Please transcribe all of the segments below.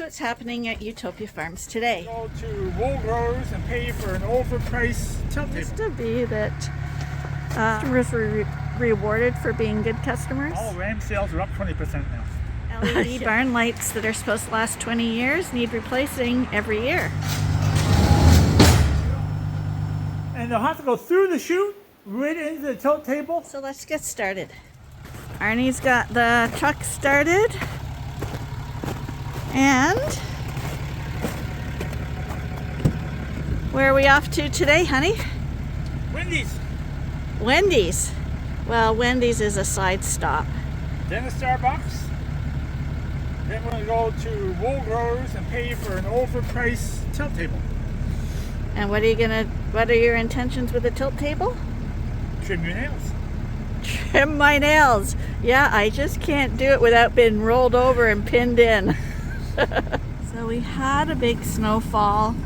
what's happening at Ewetopia Farms today. Go to wool growers and pay for an overpriced tilt table. Used to be that customers were rewarded for being good customers. All ram sales are up 20% now. LED barn lights that are supposed to last 20 years need replacing every year. And they'll have to go through the chute, right into the tilt table. So let's get started. Arnie's got the truck started. And where are we off to today, honey? Wendy's. Wendy's. Well, Wendy's is a side stop. Then a Starbucks. Then we're going to go to wool growers and pay for an overpriced tilt table. And what are your intentions with the tilt table? Trim your nails. Trim my nails. Yeah, I just can't do it without being rolled over and pinned in. So we had a big snowfall,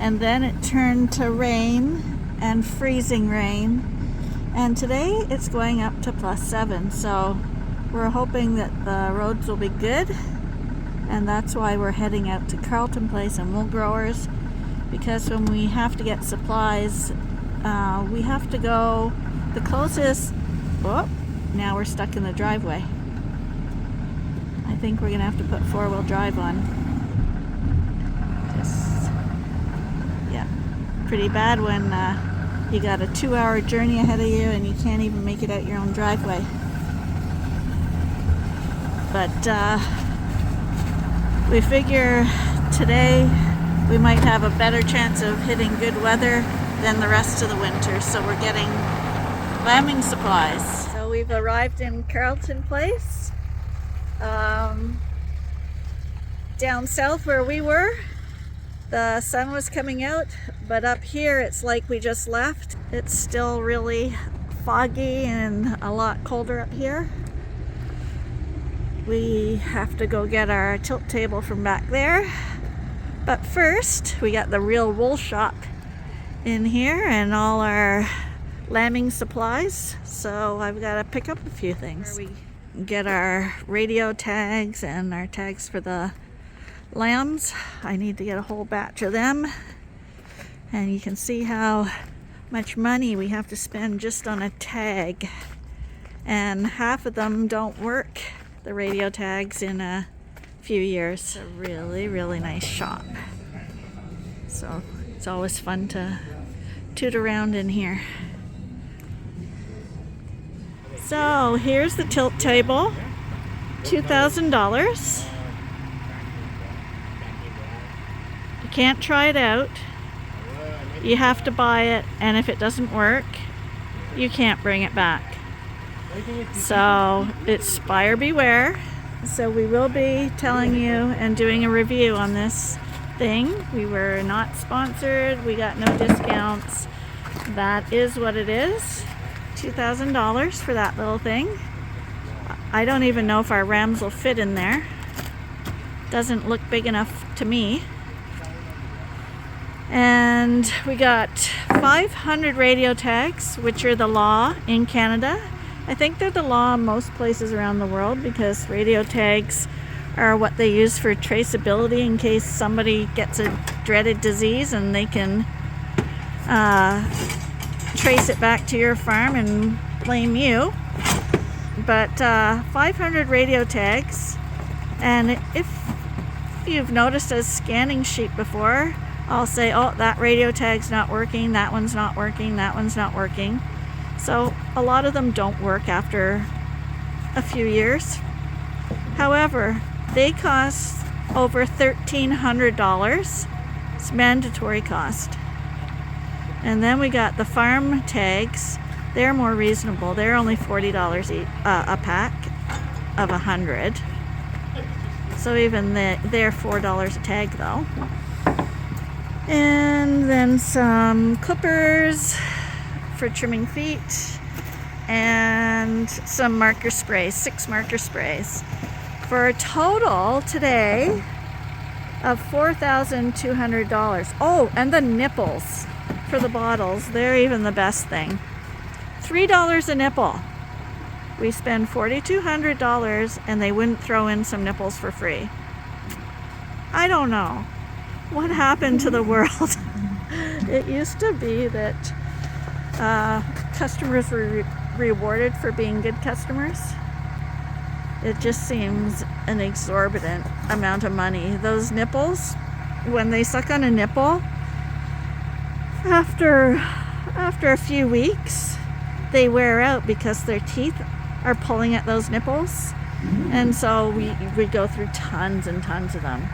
and then it turned to rain and freezing rain. And today it's going up to +7, so we're hoping that the roads will be good. And that's why we're heading out to Carlton Place and Wool Growers, because when we have to get supplies, we have to go the closest. Oh, now we're stuck in the driveway. I think we're gonna have to put 4-wheel drive on. Just, yeah, pretty bad when you got a 2-hour journey ahead of you and you can't even make it out your own driveway. But we figure today we might have a better chance of hitting good weather than the rest of the winter, so we're getting lambing supplies. So we've arrived in Carlton Place. Down south where we were, the sun was coming out, but up here it's like we just left. It's still really foggy and a lot colder up here. We have to go get our tilt table from back there. But first, we got the Real Wool Shop in here and all our lambing supplies. So I've got to pick up a few things. We get our radio tags and our tags for the lambs. I need to get a whole batch of them. And you can see how much money we have to spend just on a tag. And half of them don't work, the radio tags, in a few years. It's a really, really nice shop. So it's always fun to toot around in here. So here's the tilt table, $2,000. You can't try it out. You have to buy it, and if it doesn't work, you can't bring it back. So it's buyer beware. So we will be telling you and doing a review on this thing. We were not sponsored. We got no discounts. That is what it is. $2,000 for that little thing. I don't even know if our rams will fit in there. Doesn't look big enough to me. And we got 500 radio tags, which are the law in Canada. I think they're the law in most places around the world, because radio tags are what they use for traceability in case somebody gets a dreaded disease and they can trace it back to your farm and blame you. But 500 radio tags, and if you've noticed a scanning sheet before, I'll say, oh, that radio tag's not working, that one's not working, that one's not working. So a lot of them don't work after a few years. However, they cost over $1,300. It's mandatory cost. And then we got the farm tags. They're more reasonable. They're only $40 a pack of 100. So even they're $4 a tag though. And then some clippers for trimming feet, and some marker sprays, 6 marker sprays, for a total today of $4,200. Oh, and the nipples for the bottles, they're even the best thing. $3 a nipple. We spend $4,200 and they wouldn't throw in some nipples for free. I don't know. What happened to the world? It used to be that customers were rewarded for being good customers. It just seems an exorbitant amount of money. Those nipples, when they suck on a nipple, after a few weeks, they wear out because their teeth are pulling at those nipples. And so we go through tons and tons of them.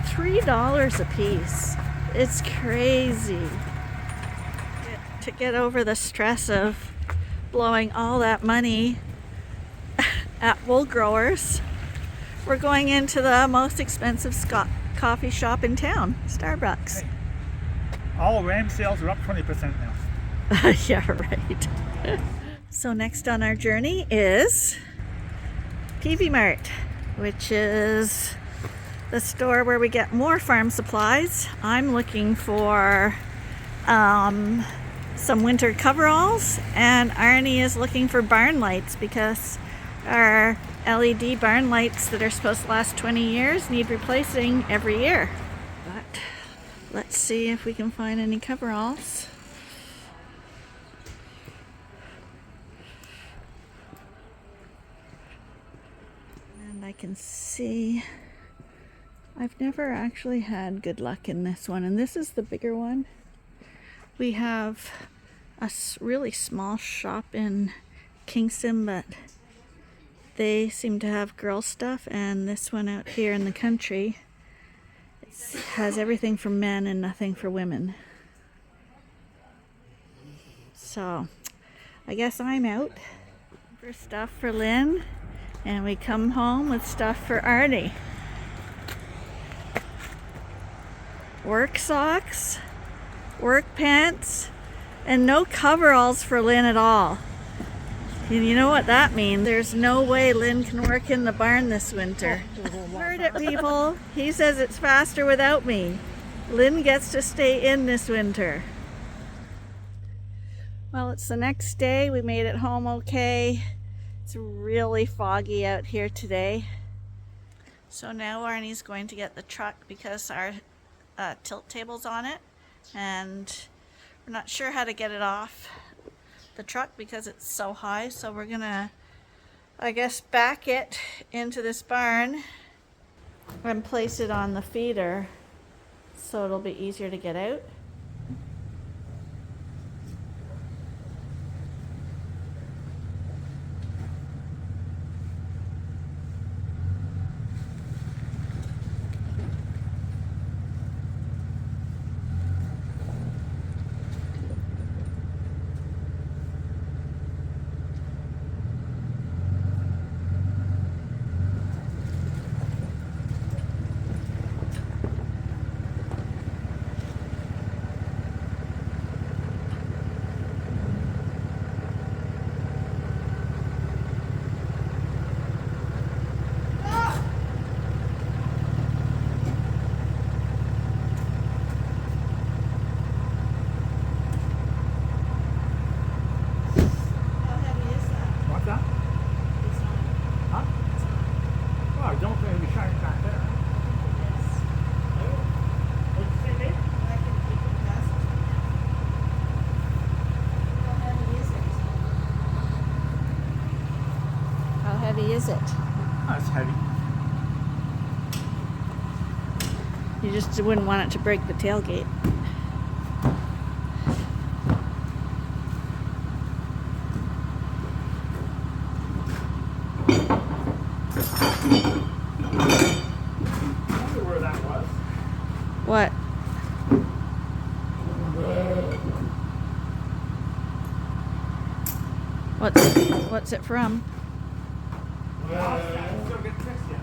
$3 a piece. It's crazy. To get over the stress of blowing all that money at wool growers, we're going into the most expensive coffee shop in town, Starbucks. Hey, all RAM sales are up 20% now. Yeah, right. So next on our journey is Peavey Mart, which is the store where we get more farm supplies. I'm looking for some winter coveralls, and Arnie is looking for barn lights because our LED barn lights that are supposed to last 20 years need replacing every year. But let's see if we can find any coveralls. And I can see I've never actually had good luck in this one, and this is the bigger one. We have a really small shop in Kingston, but they seem to have girl stuff, and this one out here in the country has everything for men and nothing for women. So I guess I'm out for stuff for Lynn, and we come home with stuff for Arnie. Work socks, work pants, and no coveralls for Lynn at all. And you know what that means? There's no way Lynn can work in the barn this winter. Heard it, people. He says it's faster without me. Lynn gets to stay in this winter. Well, it's the next day. We made it home okay. It's really foggy out here today. So now Arnie's going to get the truck because our tilt table's on it, and we're not sure how to get it off the truck because it's so high. So we're gonna, I guess, back it into this barn and place it on the feeder so it'll be easier to get out. Is it? Oh, it's heavy. You just wouldn't want it to break the tailgate. I wonder where that was. What? What's it from? Still get fixed yet.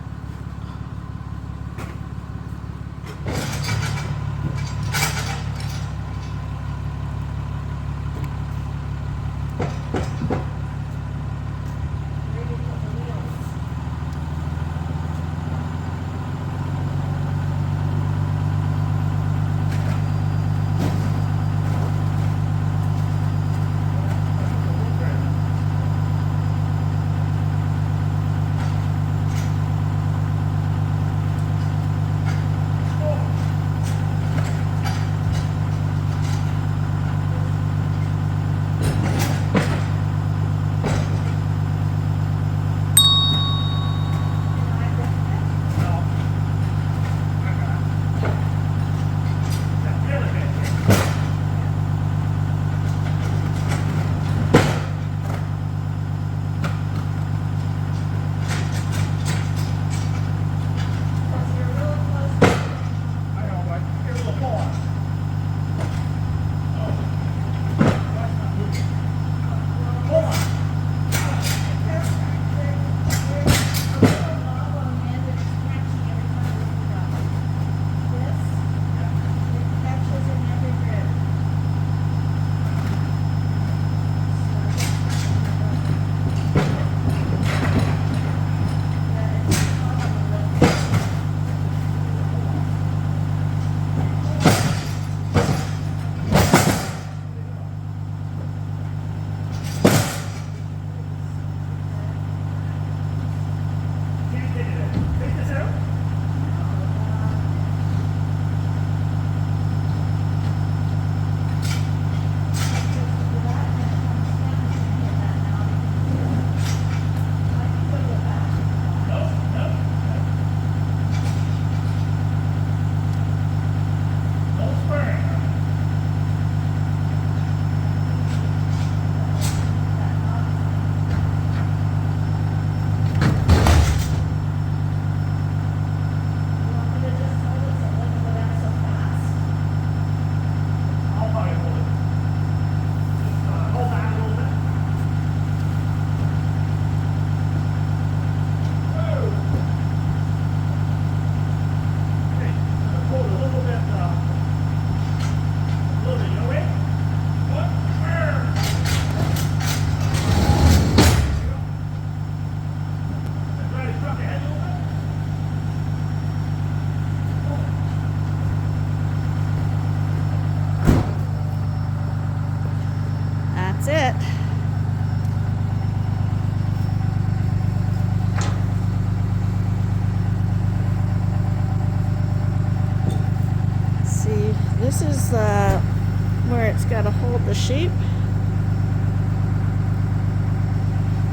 the sheep.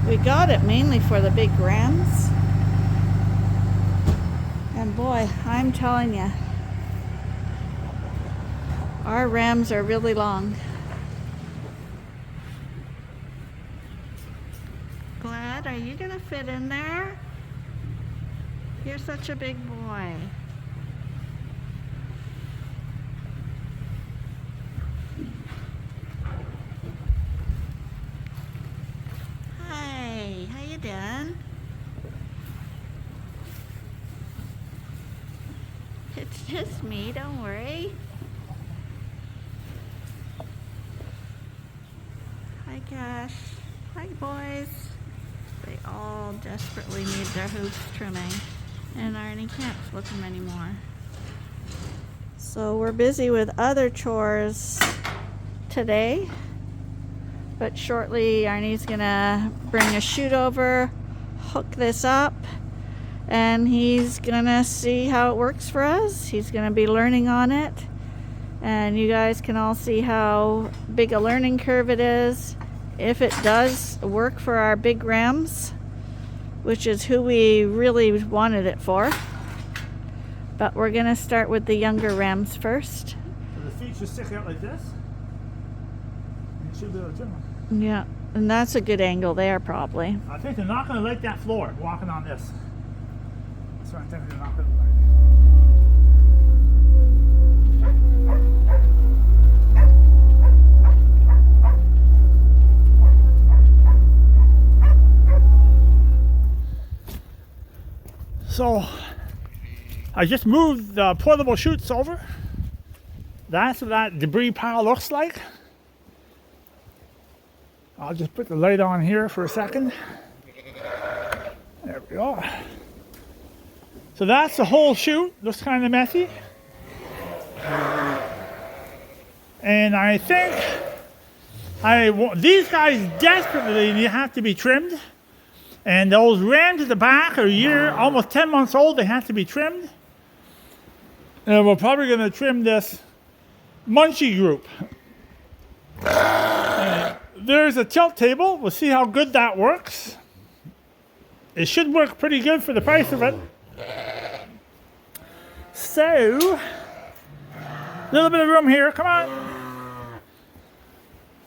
We got it mainly for the big rams. And boy, I'm telling you, our rams are really long. Glad, are you gonna fit in there? You're such a big boy. Hi, how you doing? It's just me, don't worry. Hi Cash. Hi boys. They all desperately need their hoofs trimming. And Arnie can't flip them anymore. So we're busy with other chores today. But shortly Arnie's gonna bring a chute over, hook this up, and he's gonna see how it works for us. He's gonna be learning on it. And you guys can all see how big a learning curve it is. If it does work for our big rams, which is who we really wanted it for. But we're gonna start with the younger rams first. So the feet should stick out like this. And you should be able to trim them. Yeah, and that's a good angle there probably. I think they're not gonna like that floor walking on this. That's what I think they're not gonna like. So I just moved the portable chutes over. That's what that debris pile looks like. I'll just put the light on here for a second. There we go. So that's the whole chute. Looks kind of messy. And I think these guys desperately have to be trimmed. And those rams at the back are a year, almost 10 months old. They have to be trimmed. And we're probably going to trim this munchie group. There's a tilt table. We'll see how good that works. It should work pretty good for the price of it. So, a little bit of room here. Come on.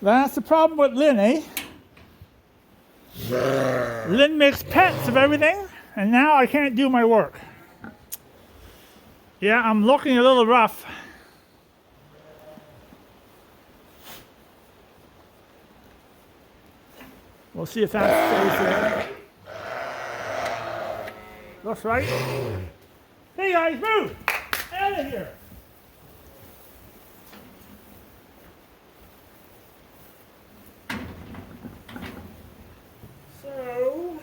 That's the problem with Lynn, eh? Lynn makes pets of everything, and now I can't do my work. Yeah, I'm looking a little rough. We'll see if that stays there. Looks right. Hey guys, move! Out of here! So...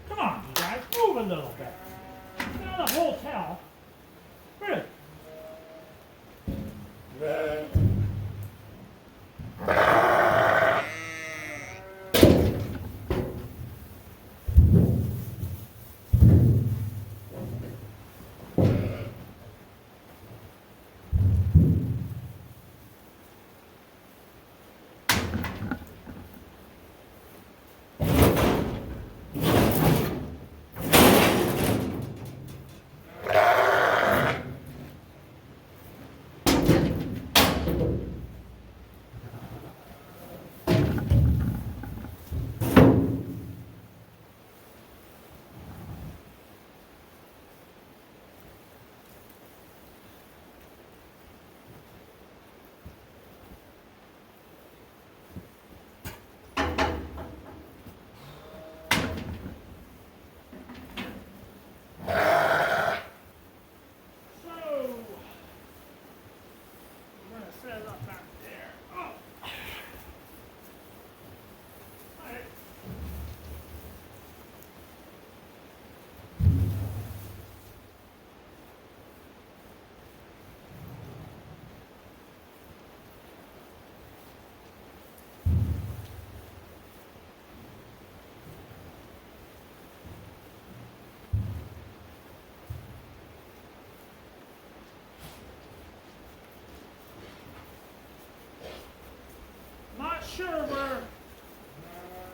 Come on, you guys, move a little bit. It's not a hotel. Really?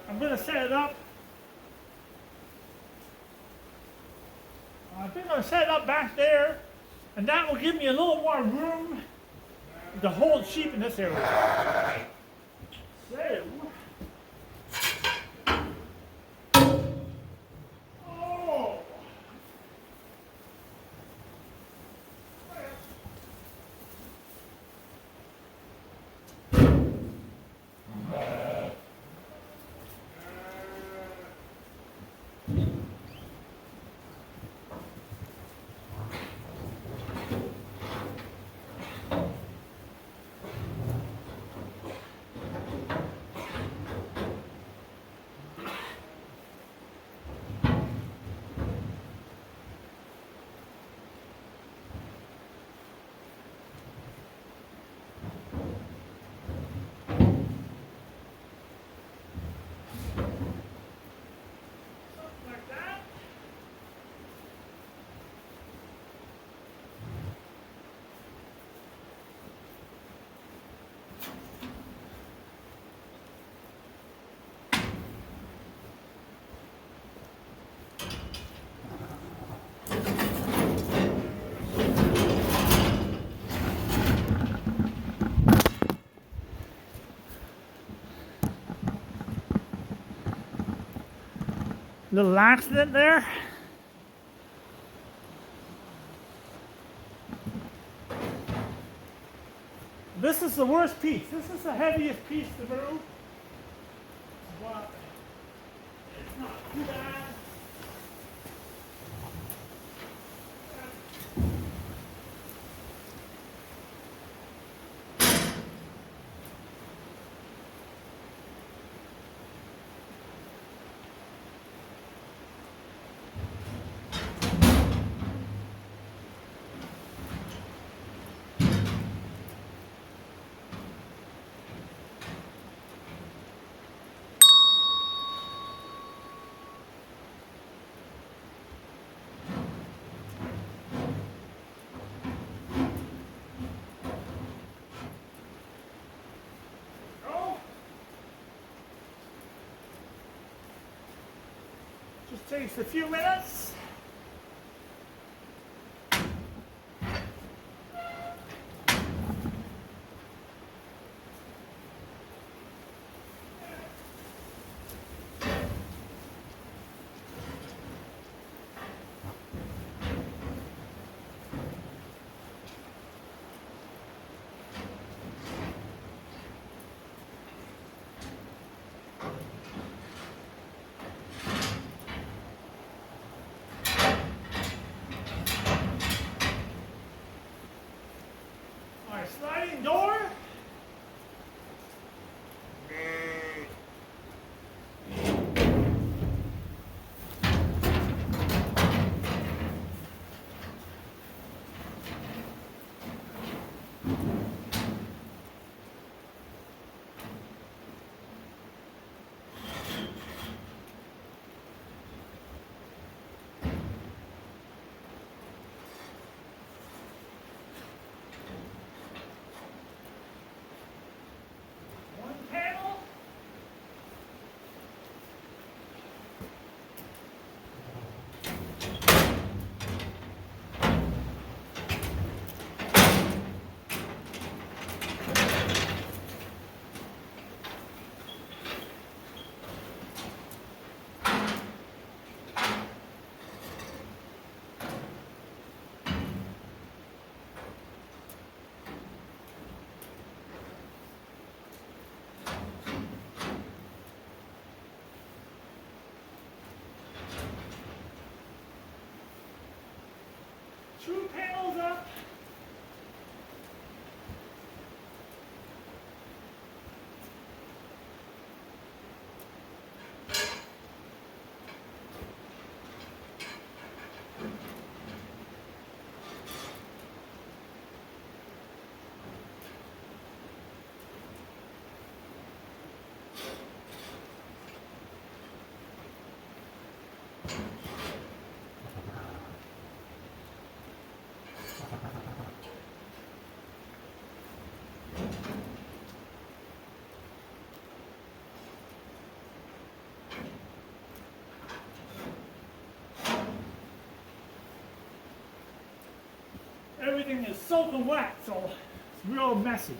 I'm going to set it up. I think I'm going to set it up back there, and that will give me a little more room to hold sheep in this area. So, oh. Little accident there. This is the worst piece. This is the heaviest piece to move. But it's not too bad. Just takes a few minutes. Sliding door. Two panels up. everything is soaking wet, so it's real messy.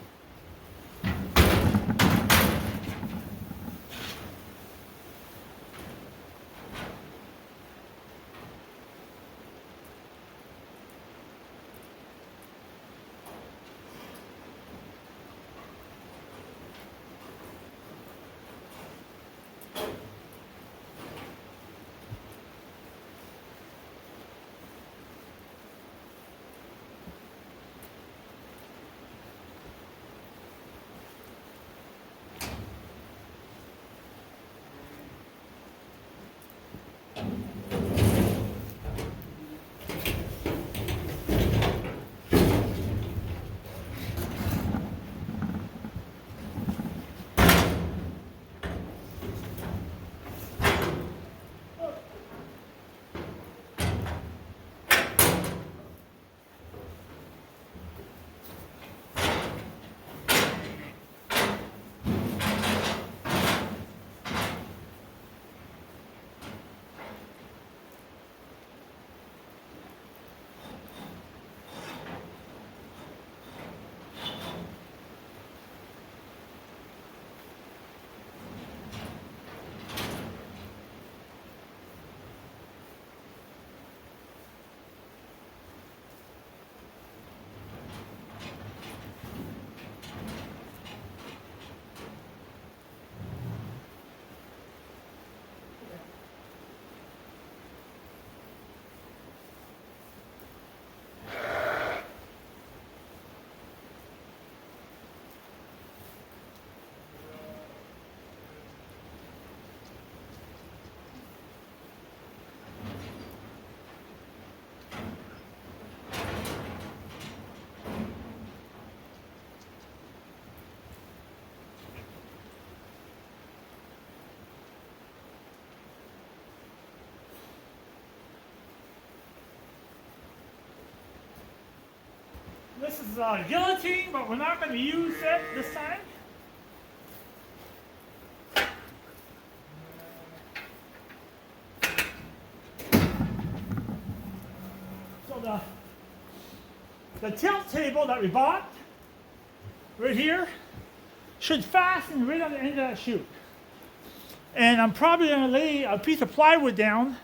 This is guillotine, but we're not going to use it this time. So the tilt table that we bought right here should fasten right on the end of that chute. And I'm probably going to lay a piece of plywood down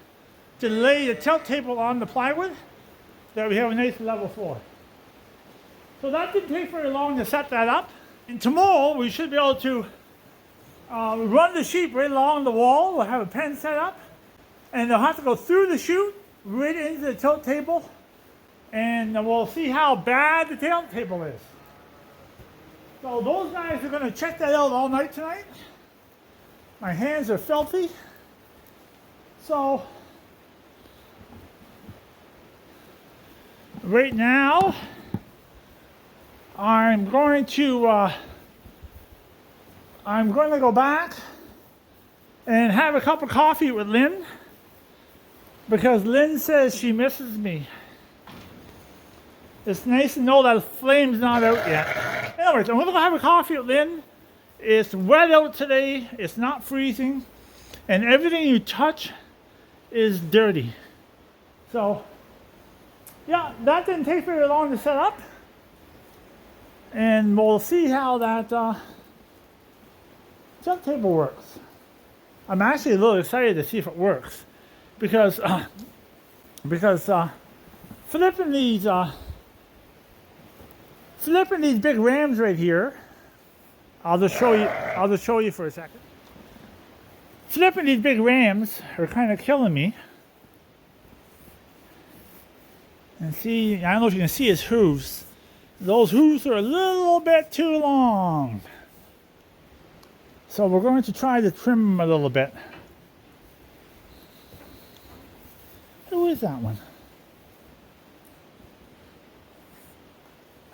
to lay the tilt table on the plywood that we have a nice level floor. So that didn't take very long to set that up. And tomorrow we should be able to run the sheep right along the wall. We'll have a pen set up, and they'll have to go through the chute right into the tilt table, and we'll see how bad the tilt table is. So those guys are going to check that out all night tonight. My hands are filthy. So right now, I'm going to go back and have a cup of coffee with Lynn, because Lynn says she misses me. It's nice to know that the flame's not out yet. Anyways, I'm going to go have a coffee with Lynn. It's wet out today. It's not freezing, and everything you touch is dirty. So, yeah, that didn't take very long to set up. And we'll see how that tilt table works. I'm actually a little excited to see if it works, because flipping these big rams right here. I'll just show you for a second. Flipping these big rams are kind of killing me. And see, I don't know if you can see his hooves. Those hooves are a little bit too long. So we're going to try to trim them a little bit. Who is that one?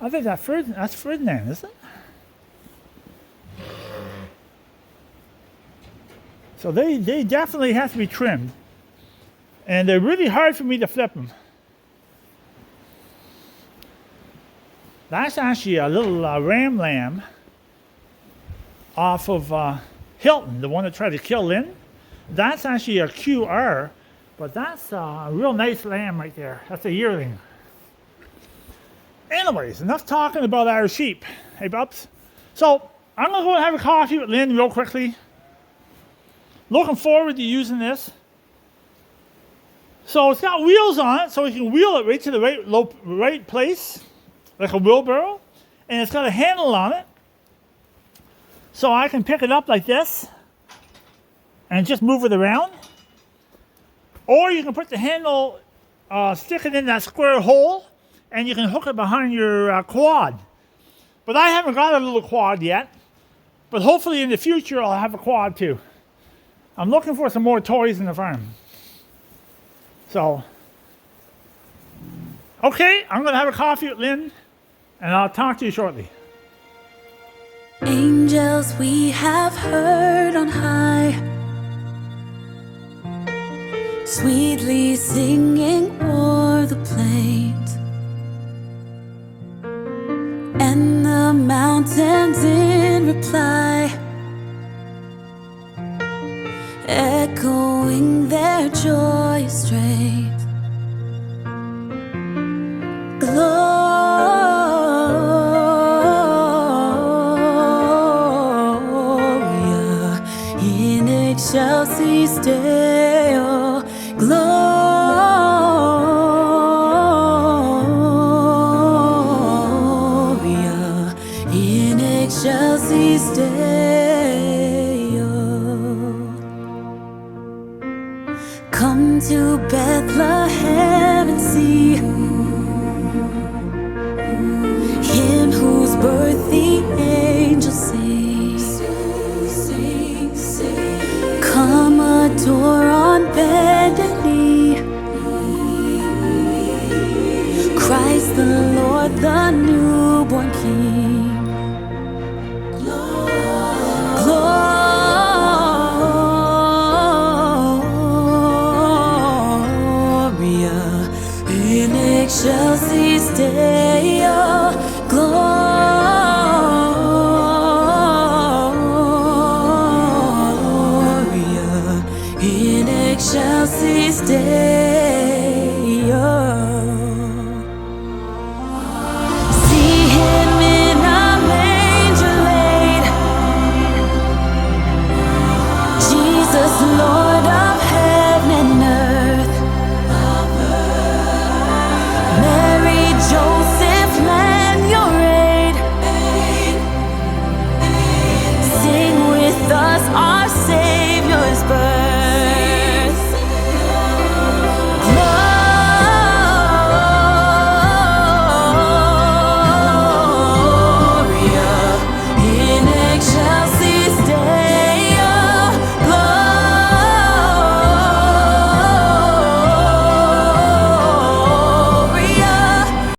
I think that's Ferdinand, isn't it? So they definitely have to be trimmed. And they're really hard for me to flip them. That's actually a little ram lamb off of Hilton, the one that tried to kill Lynn. That's actually a QR, but that's a real nice lamb right there. That's a yearling. anyways, enough talking about our sheep. Hey, Bubs. So I'm going to go and have a coffee with Lynn real quickly. Looking forward to using this. So it's got wheels on it, so you can wheel it right to the right place, like a wheelbarrow. And it's got a handle on it, so I can pick it up like this and just move it around. Or you can put the handle, stick it in that square hole, and you can hook it behind your quad. But I haven't got a little quad yet, but hopefully in the future I'll have a quad too. I'm looking for some more toys in the farm. So, okay, I'm going to have a coffee with Lynn, and I'll talk to you shortly. Angels we have heard on high, sweetly singing o'er the plains, and the mountains in reply, echoing their joyous strains. Gloria in excelsis Deo. Gloria in excelsis Deo. Come to Bethlehem and see Him whose birth the angels sing. Come adore on bended knee Christ the Lord, the newborn King. Gloria in excelsis Deo. Gloria in excelsis Deo.